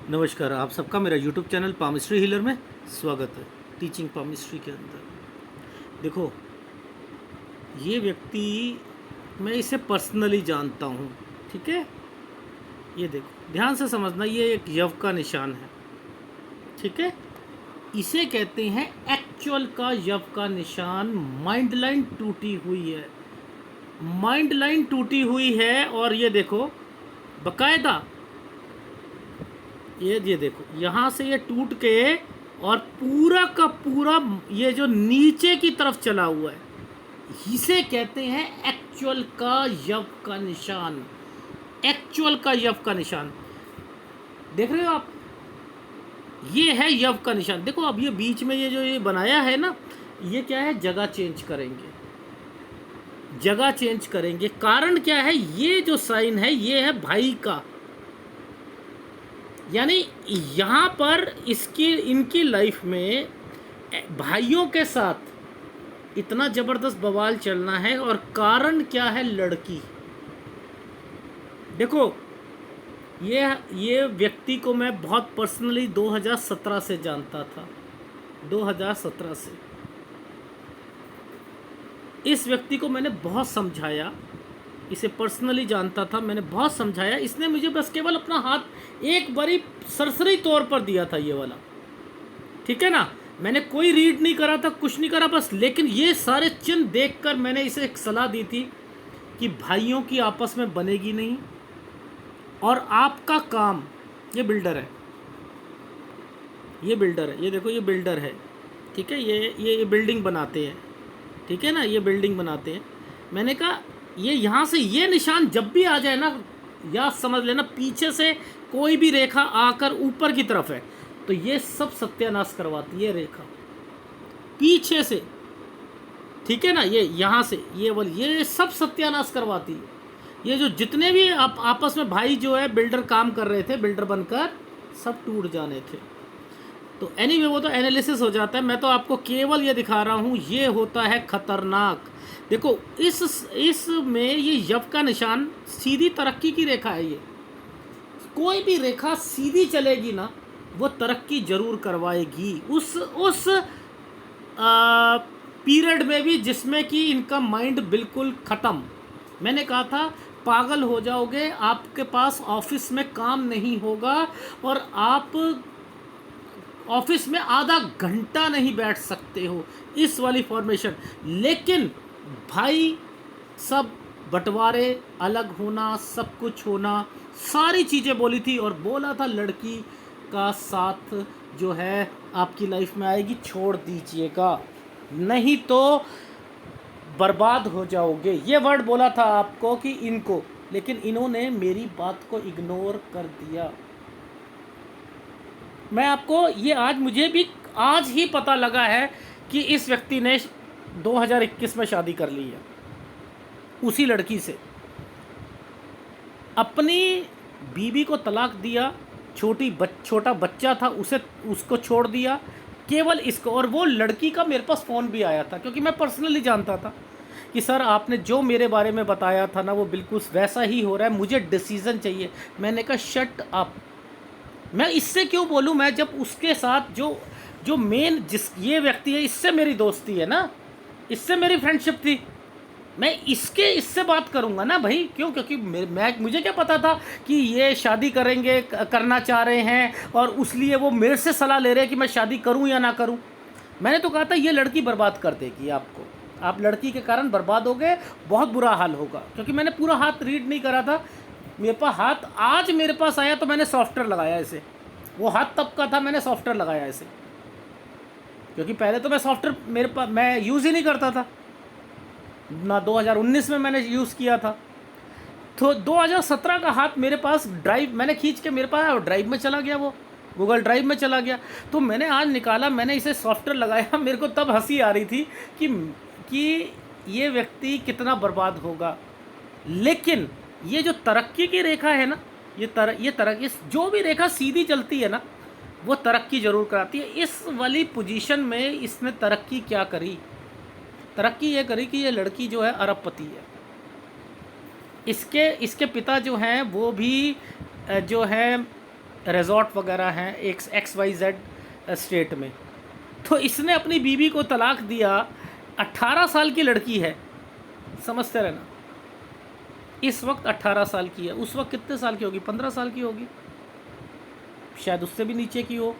नमस्कार, आप सबका मेरा यूट्यूब चैनल पामिस्ट्री हीलर में स्वागत है। टीचिंग पामिस्ट्री के अंदर देखो, ये व्यक्ति मैं इसे पर्सनली जानता हूँ। ठीक है, ये देखो ध्यान से समझना, ये एक यव का निशान है। ठीक है, इसे कहते हैं एक्चुअल का यव का निशान। माइंड लाइन टूटी हुई है, माइंड लाइन टूटी हुई है। और ये देखो बकायदा, ये देखो यहाँ से ये टूट के और पूरा का पूरा ये जो नीचे की तरफ चला हुआ है, इसे कहते हैं एक्चुअल का यव का निशान। एक्चुअल का यव का निशान देख रहे हो आप, ये है यव का निशान। देखो अब ये बीच में ये जो ये बनाया है ना, ये क्या है, जगह चेंज करेंगे, जगह चेंज करेंगे। कारण क्या है, ये जो साइन है ये है भाई का, यानी यहाँ पर इसकी इनकी लाइफ में भाइयों के साथ इतना ज़बरदस्त बवाल चलना है। और कारण क्या है, लड़की। देखो ये व्यक्ति को मैं बहुत पर्सनली 2017 से जानता था। 2017 से इस व्यक्ति को मैंने बहुत समझाया, इसे पर्सनली जानता था, मैंने बहुत समझाया। इसने मुझे बस केवल अपना हाथ एक बारी सरसरी तौर पर दिया था, ये वाला। ठीक है ना, मैंने कोई रीड नहीं करा था, कुछ नहीं करा बस। लेकिन ये सारे चिन्ह देखकर मैंने इसे एक सलाह दी थी कि भाइयों की आपस में बनेगी नहीं। और आपका काम, ये बिल्डर है, ये बिल्डर है, ये देखो ये बिल्डर है। ठीक है, ये बिल्डिंग बनाते हैं। ठीक है ना, ये बिल्डिंग बनाते हैं। मैंने कहा ये यहाँ से ये निशान जब भी आ जाए ना, या समझ लेना पीछे से कोई भी रेखा आकर ऊपर की तरफ है तो ये सब सत्यानाश करवाती है रेखा पीछे से। ठीक है ना, ये यहाँ से ये सब सत्यानाश करवाती है। ये जो जितने भी आपस में भाई जो है बिल्डर काम कर रहे थे, बिल्डर बनकर, सब टूट जाने थे। तो एनीवे वो तो एनालिसिस हो जाता है, मैं तो आपको केवल ये दिखा रहा हूँ। ये होता है खतरनाक। देखो इस में ये यव का निशान सीधी तरक्की की रेखा है। ये कोई भी रेखा सीधी चलेगी ना, वो तरक्की जरूर करवाएगी उस पीरियड में भी जिसमें कि इनका माइंड बिल्कुल ख़त्म। मैंने कहा था पागल हो जाओगे, आपके पास ऑफिस में काम नहीं होगा और आप ऑफिस में आधा घंटा नहीं बैठ सकते हो, इस वाली फॉर्मेशन। लेकिन भाई सब बंटवारे, अलग होना, सब कुछ होना, सारी चीज़ें बोली थी। और बोला था लड़की का साथ जो है आपकी लाइफ में आएगी, छोड़ दीजिएगा नहीं तो बर्बाद हो जाओगे। ये वर्ड बोला था आपको कि इनको, लेकिन इन्होंने मेरी बात को इग्नोर कर दिया। मैं आपको ये मुझे भी आज ही पता लगा है कि इस व्यक्ति ने 2021 में शादी कर ली है उसी लड़की से। अपनी बीवी को तलाक दिया, छोटा बच्चा था उसको छोड़ दिया केवल इसको। और वो लड़की का मेरे पास फ़ोन भी आया था, क्योंकि मैं पर्सनली जानता था कि सर आपने जो मेरे बारे में बताया था ना, वो बिल्कुल वैसा ही हो रहा है, मुझे डिसीज़न चाहिए। मैंने कहा शट अप, मैं इससे क्यों बोलूँ, मैं जब उसके साथ जो मेन ये व्यक्ति है, इससे मेरी दोस्ती है ना, इससे मेरी फ्रेंडशिप थी, मैं इससे बात करूँगा ना भाई। क्यों? क्योंकि मुझे क्या पता था कि ये शादी करना चाह रहे हैं और इसलिए वो मेरे से सलाह ले रहे हैं कि मैं शादी करूँ या ना करूँ। मैंने तो कहा था ये लड़की बर्बाद कर देगी आपको, आप लड़की के कारण बर्बाद हो गए, बहुत बुरा हाल होगा। क्योंकि मैंने पूरा हाथ रीड नहीं करा था, मेरे पास हाथ आज मेरे पास आया तो मैंने सॉफ्टवेयर लगाया इसे। वो हाथ तब का था, मैंने सॉफ्टवेयर लगाया इसे, क्योंकि पहले तो मैं सॉफ्टवेयर मैं यूज़ ही नहीं करता था ना। 2019 में मैंने यूज़ किया था, तो 2017 का हाथ मेरे पास, ड्राइव मैंने खींच के मेरे पास ड्राइव में चला गया, वो गूगल ड्राइव में चला गया। तो मैंने आज निकाला, मैंने इसे सॉफ्टवेयर लगाया। मेरे को तब हंसी आ रही थी कि ये व्यक्ति कितना बर्बाद होगा। लेकिन ये जो तरक्की की रेखा है ना, ये तरक्की, जो भी रेखा सीधी चलती है ना, वो तरक्की ज़रूर कराती है। इस वाली पोजीशन में इसने तरक्की क्या करी, तरक्की ये करी कि ये लड़की जो है अरबपति है। इसके पिता जो हैं वो भी जो है रिजॉर्ट वगैरह हैं एक XYZ स्टेट में। तो इसने अपनी बीवी को तलाक दिया, 18 साल की लड़की है, समझते रहना, इस वक्त 18 साल की है, उस वक्त कितने साल की होगी, 15 साल की होगी, शायद उससे भी नीचे की हो,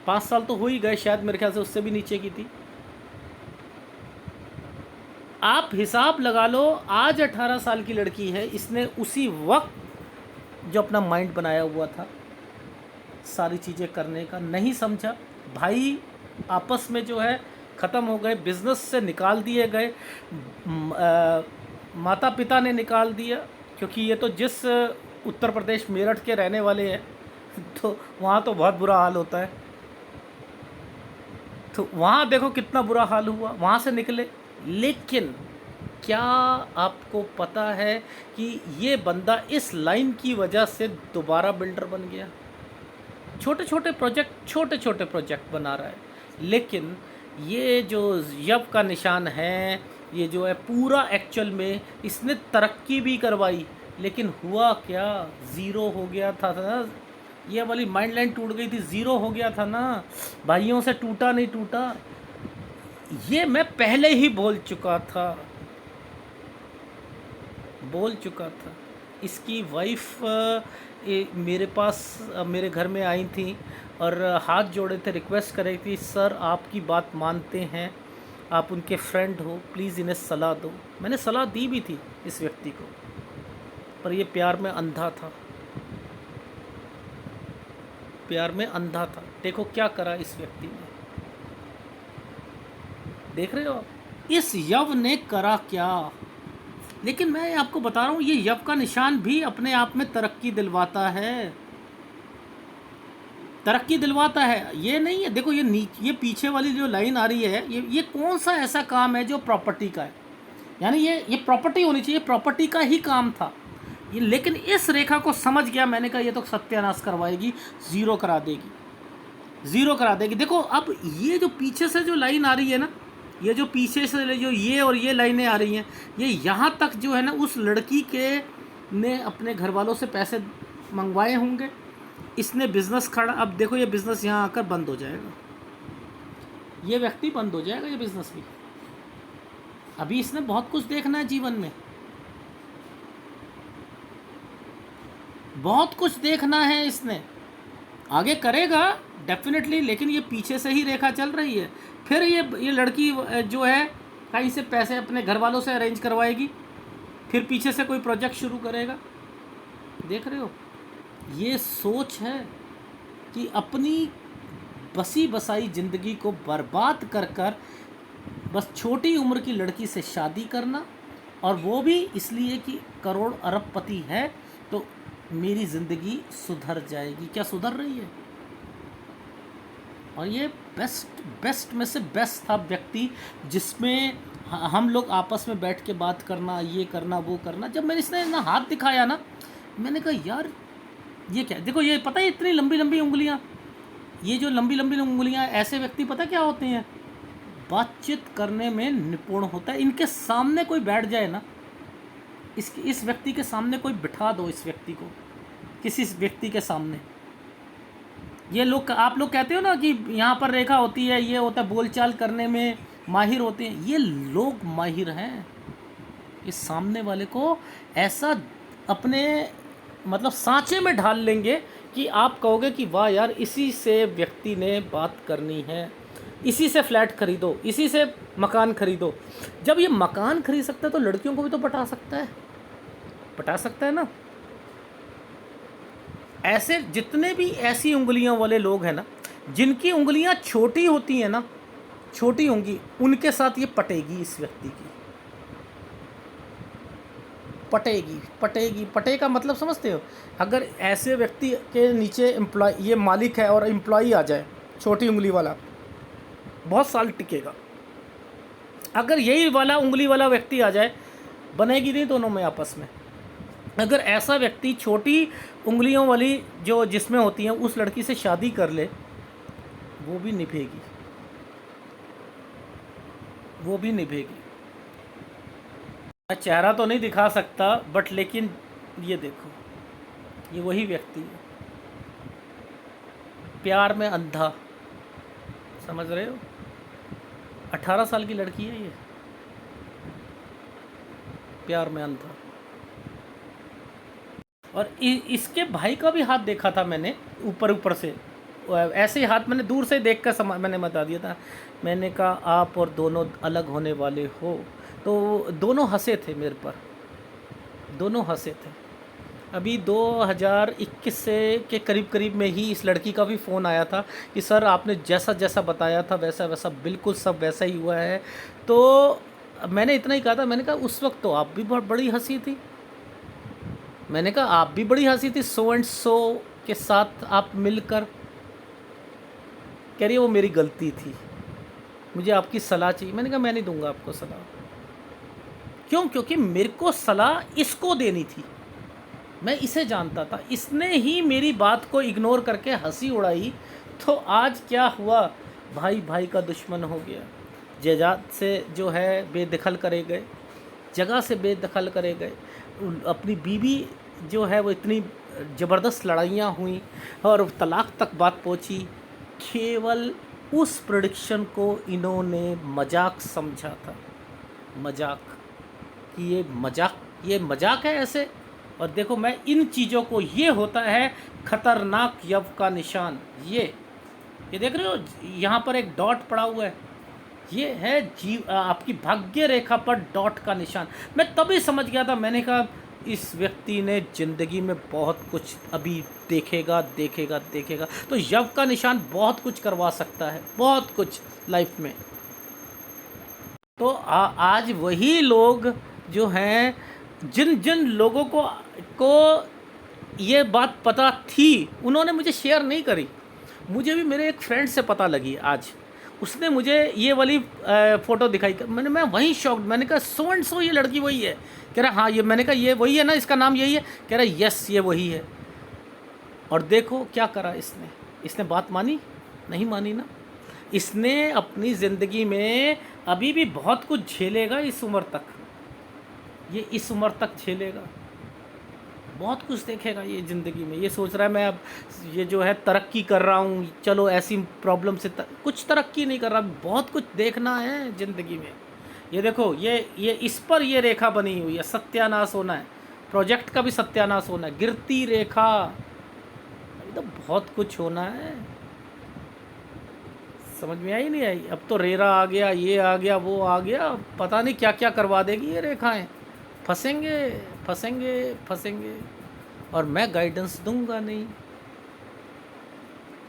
5 साल तो हो ही गए शायद, मेरे ख्याल से उससे भी नीचे की थी। आप हिसाब लगा लो, आज 18 साल की लड़की है, इसने उसी वक्त जो अपना माइंड बनाया हुआ था सारी चीज़ें करने का, नहीं समझा। भाई आपस में जो है ख़त्म हो गए, बिज़नेस से निकाल दिए गए, माता पिता ने निकाल दिया, क्योंकि ये तो जिस उत्तर प्रदेश मेरठ के रहने वाले हैं तो वहाँ तो बहुत बुरा हाल होता है। तो वहाँ देखो कितना बुरा हाल हुआ, वहाँ से निकले। लेकिन क्या आपको पता है कि ये बंदा इस लाइन की वजह से दोबारा बिल्डर बन गया? छोटे छोटे प्रोजेक्ट बना रहा है, लेकिन ये जो यव का निशान है, ये जो है पूरा एक्चुअल में इसने तरक्की भी करवाई, लेकिन हुआ क्या, ज़ीरो हो गया था ना। ये वाली माइंड लाइन टूट गई थी, ज़ीरो हो गया था ना, भाइयों से टूटा नहीं टूटा। ये मैं पहले ही बोल चुका था। इसकी वाइफ मेरे पास मेरे घर में आई थी और हाथ जोड़े थे, रिक्वेस्ट कर रही थी, सर आपकी बात मानते हैं, आप उनके फ्रेंड हो, प्लीज़ इन्हें सलाह दो। मैंने सलाह दी भी थी इस व्यक्ति को, पर ये प्यार में अंधा था, देखो क्या करा इस व्यक्ति ने, देख रहे हो आप, इस यव ने करा क्या। लेकिन मैं आपको बता रहा हूँ, ये यव का निशान भी अपने आप में तरक्की दिलवाता है, ये नहीं है। देखो ये पीछे वाली जो लाइन आ रही है, ये कौन सा ऐसा काम है जो प्रॉपर्टी का है, यानी ये प्रॉपर्टी होनी चाहिए, प्रॉपर्टी का ही काम था ये। लेकिन इस रेखा को समझ गया, मैंने कहा ये तो सत्यानाश करवाएगी, ज़ीरो करा देगी। देखो अब ये जो पीछे से जो लाइन आ रही है ना, ये जो पीछे से जो ये और ये लाइनें आ रही हैं, ये यहाँ तक जो है ना, उस लड़की के ने अपने घर वालों से पैसे मंगवाए होंगे, इसने बिज़नेस खड़ा, अब देखो ये बिज़नेस यहाँ आकर बंद हो जाएगा, ये व्यक्ति बंद हो जाएगा, ये बिज़नेस भी। अभी इसने बहुत कुछ देखना है जीवन में, बहुत कुछ देखना है इसने, आगे करेगा डेफिनेटली, लेकिन ये पीछे से ही रेखा चल रही है। फिर ये लड़की जो है कहीं से पैसे अपने घर वालों से अरेंज करवाएगी, फिर पीछे से कोई प्रोजेक्ट शुरू करेगा। देख रहे हो, ये सोच है कि अपनी बसी बसाई ज़िंदगी को बर्बाद कर बस छोटी उम्र की लड़की से शादी करना, और वो भी इसलिए कि करोड़ अरबपति है तो मेरी ज़िंदगी सुधर जाएगी। क्या सुधर रही है? और ये बेस्ट में से बेस्ट था व्यक्ति, जिसमें हम लोग आपस में बैठ के बात करना, ये करना वो करना। जब मैंने इसने ना हाथ दिखाया ना, मैंने कहा यार ये क्या, देखो ये पता है इतनी लंबी लंबी उंगलियां, ये जो लंबी लंबी उंगलियां, ऐसे व्यक्ति पता क्या होते हैं, बातचीत करने में निपुण होता है। इनके सामने कोई बैठ जाए ना, इस व्यक्ति के सामने कोई बिठा दो, इस व्यक्ति को किसी व्यक्ति के सामने, ये लोग, आप लोग कहते हो ना कि यहाँ पर रेखा होती है, ये होता है, बोलचाल करने में माहिर होते हैं, ये लोग माहिर हैं। इस सामने वाले को ऐसा अपने मतलब सांचे में ढाल लेंगे कि आप कहोगे कि वाह यार, इसी से व्यक्ति ने बात करनी है, इसी से फ्लैट खरीदो, इसी से मकान खरीदो। जब ये मकान खरीद सकता है तो लड़कियों को भी तो पटा सकता है ना। ऐसे जितने भी ऐसी उंगलियों वाले लोग हैं ना, जिनकी उंगलियां छोटी होती हैं ना, छोटी होंगी, उनके साथ ये पटेगी, इस व्यक्ति की पटेगा मतलब समझते हो? अगर ऐसे व्यक्ति के नीचे एम्प्लॉय, ये मालिक है और एम्प्लॉई आ जाए छोटी उंगली वाला, बहुत साल टिकेगा। अगर यही वाला उंगली वाला व्यक्ति आ जाए, बनेगी नहीं दोनों में आपस में। अगर ऐसा व्यक्ति छोटी उंगलियों वाली जो जिसमें होती हैं उस लड़की से शादी कर ले, वो भी निभेगी। मैं चेहरा तो नहीं दिखा सकता, बट लेकिन ये देखो, ये वही व्यक्ति है, प्यार में अंधा, समझ रहे हो? 18 साल की लड़की है ये, प्यार में अंधा। और इसके भाई का भी हाथ देखा था मैंने, ऊपर ऊपर से ऐसे ही हाथ मैंने दूर से देख कर मैंने बता दिया था। मैंने कहा आप और दोनों अलग होने वाले हो, तो दोनों हंसे थे मेरे पर, दोनों हंसे थे। अभी 2021 से के करीब करीब में ही इस लड़की का भी फ़ोन आया था कि सर आपने जैसा जैसा बताया था वैसा वैसा बिल्कुल सब वैसा ही हुआ है। तो मैंने इतना ही कहा था, मैंने कहा उस वक्त तो आप भी बहुत बड़ी हंसी थी, मैंने कहा आप भी बड़ी हंसी थी सो एंड सो के साथ आप मिलकर। कह रही है वो मेरी गलती थी, मुझे आपकी सलाह चाहिए। मैंने कहा मैं नहीं दूंगा आपको सलाह। क्यों? क्योंकि मेरे को सलाह इसको देनी थी, मैं इसे जानता था, इसने ही मेरी बात को इग्नोर करके हंसी उड़ाई। तो आज क्या हुआ, भाई भाई का दुश्मन हो गया। जायदाद से जो है बेदखल करे गए, जगह से बेदखल करे गए, अपनी बीवी जो है वो इतनी ज़बरदस्त लड़ाइयाँ हुई और तलाक तक बात पहुँची। केवल उस प्रेडिक्शन को इन्होंने मजाक समझा था, मजाक, कि ये मजाक है ऐसे। और देखो मैं इन चीज़ों को, ये होता है खतरनाक यव का निशान। ये देख रहे हो यहाँ पर एक डॉट पड़ा हुआ है, ये है आपकी भाग्य रेखा पर डॉट का निशान। मैं तभी समझ गया था, मैंने कहा इस व्यक्ति ने ज़िंदगी में बहुत कुछ अभी देखेगा देखेगा देखेगा। तो यव का निशान बहुत कुछ करवा सकता है, बहुत कुछ लाइफ में। तो आज वही लोग जो हैं, जिन जिन लोगों को ये बात पता थी, उन्होंने मुझे शेयर नहीं करी। मुझे भी मेरे एक फ्रेंड से पता लगी आज, उसने मुझे ये वाली फ़ोटो दिखाई। मैं वहीं शॉक्ड, मैंने कहा सो एंड सो ये लड़की वही है। कह रहा हाँ ये, मैंने कहा ये वही है ना, इसका नाम यही है? कह रहा यस ये वही है। और देखो क्या करा इसने बात मानी? नहीं मानी ना। इसने अपनी ज़िंदगी में अभी भी बहुत कुछ झेलेगा इस उम्र तक, ये इस उम्र तक झेलेगा, बहुत कुछ देखेगा ये ज़िंदगी में। ये सोच रहा है मैं अब ये जो है तरक्की कर रहा हूँ, चलो ऐसी प्रॉब्लम से कुछ तरक्की नहीं कर रहा, बहुत कुछ देखना है ज़िंदगी में। ये देखो ये इस पर ये रेखा बनी हुई है, सत्यानाश होना है, प्रोजेक्ट का भी सत्यानाश होना है, गिरती रेखा, तो बहुत कुछ होना है। समझ में आई नहीं आई? अब तो रेरा आ गया, ये आ गया, वो आ गया, पता नहीं क्या क्या करवा देगी ये रेखाएं। फंसेंगे फंसेंगे फंसेंगे। और मैं गाइडेंस दूंगा नहीं,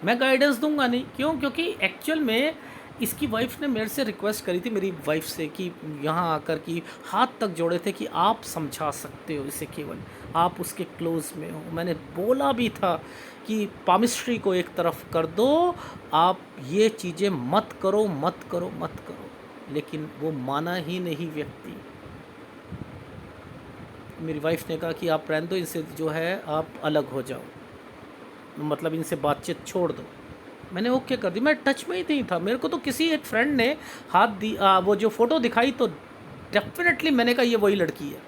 मैं गाइडेंस दूंगा नहीं। क्यों? क्योंकि एक्चुअल में इसकी वाइफ ने मेरे से रिक्वेस्ट करी थी, मेरी वाइफ से, कि यहाँ आकर कि हाथ तक जोड़े थे कि आप समझा सकते हो इसे, केवल आप उसके क्लोज़ में हो। मैंने बोला भी था कि पामिस्ट्री को एक तरफ कर दो, आप ये चीज़ें मत करो मत करो मत करो, लेकिन वो माना ही नहीं व्यक्ति। मेरी वाइफ ने कहा कि आप रहने दो, इनसे जो है आप अलग हो जाओ, मतलब इनसे बातचीत छोड़ दो। मैंने ओके कर दी, मैं टच में ही नहीं था। मेरे को तो किसी एक फ्रेंड ने हाथ दी, वो जो फ़ोटो दिखाई, तो डेफिनेटली मैंने कहा ये वही लड़की है।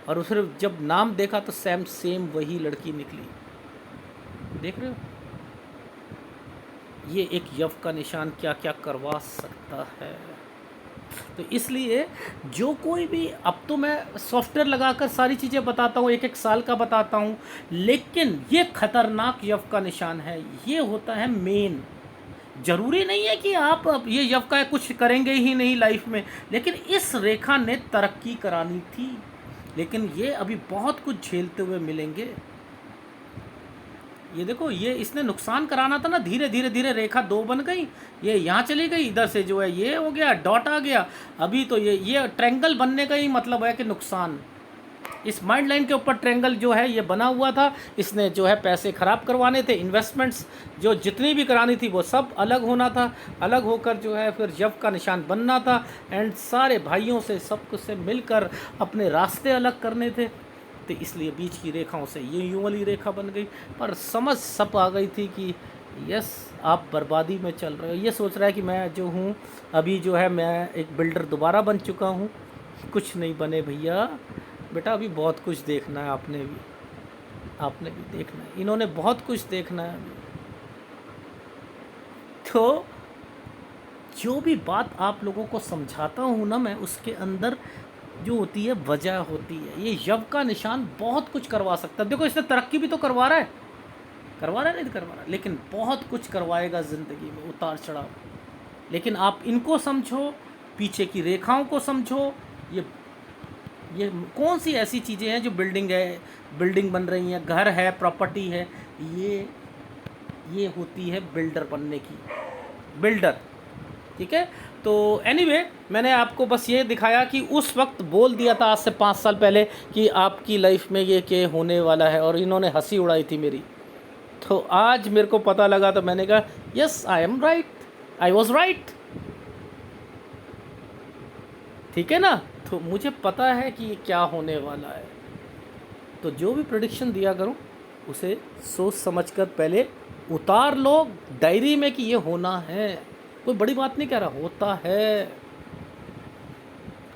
और फिर जब नाम देखा तो सेम वही लड़की निकली। देख रहे हो ये एक यव का निशान क्या क्या करवा सकता है। तो इसलिए जो कोई भी, अब तो मैं सॉफ्टवेयर लगाकर सारी चीज़ें बताता हूँ, एक एक साल का बताता हूँ, लेकिन ये खतरनाक यव का निशान है। ये होता है मेन। ज़रूरी नहीं है कि आप अब ये यव का कुछ करेंगे ही नहीं लाइफ में, लेकिन इस रेखा ने तरक्की करानी थी, लेकिन ये अभी बहुत कुछ झेलते हुए मिलेंगे। ये देखो ये इसने नुकसान कराना था ना, धीरे धीरे धीरे रेखा दो बन गई, ये यहाँ चली गई, इधर से जो है ये हो गया, डॉट आ गया। अभी तो ये ट्रायंगल बनने का ही मतलब है कि नुकसान। इस माइंड लाइन के ऊपर ट्रायंगल जो है ये बना हुआ था, इसने जो है पैसे ख़राब करवाने थे, इन्वेस्टमेंट्स जो जितनी भी करानी थी वो सब अलग होना था, अलग होकर जो है फिर यव का निशान बनना था, एंड सारे भाइयों से सब कुछ से मिलकर अपने रास्ते अलग करने थे। तो इसलिए बीच की रेखाओं से ये यूं वाली रेखा बन गई। पर समझ सब आ गई थी कि यस आप बर्बादी में चल रहे हो। ये सोच रहा है कि मैं जो हूँ अभी जो है मैं एक बिल्डर दोबारा बन चुका हूँ। कुछ नहीं बने भैया, बेटा अभी बहुत कुछ देखना है आपने भी। आपने भी देखना है, इन्होंने बहुत कुछ देखना है। तो जो भी बात आप लोगों को समझाता हूँ ना मैं, उसके अंदर जो होती है वजह होती है। ये यव का निशान बहुत कुछ करवा सकता है। देखो इसने तरक्की भी तो करवा रहा है, नहीं करवा रहा, लेकिन बहुत कुछ करवाएगा ज़िंदगी में, उतार चढ़ाव। लेकिन आप इनको समझो, पीछे की रेखाओं को समझो। ये कौन सी ऐसी चीज़ें हैं जो बिल्डिंग बन रही हैं, घर है, प्रॉपर्टी है, ये होती है बिल्डर बनने की, बिल्डर। ठीक है। तो एनीवे मैंने आपको बस ये दिखाया कि उस वक्त बोल दिया था आज से 5 साल पहले कि आपकी लाइफ में ये होने वाला है, और इन्होंने हंसी उड़ाई थी मेरी। तो आज मेरे को पता लगा तो मैंने कहा yes I am right, I was right. ठीक है ना। तो मुझे पता है कि ये क्या होने वाला है। तो जो भी प्रेडिक्शन दिया करूं उसे सोच समझकर पहले उतार लो डायरी में कि ये होना है। कोई बड़ी बात नहीं कह रहा, होता है।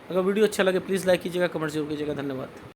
अगर वीडियो अच्छा लगे प्लीज़ लाइक कीजिएगा, कमेंट जरूर कीजिएगा। धन्यवाद।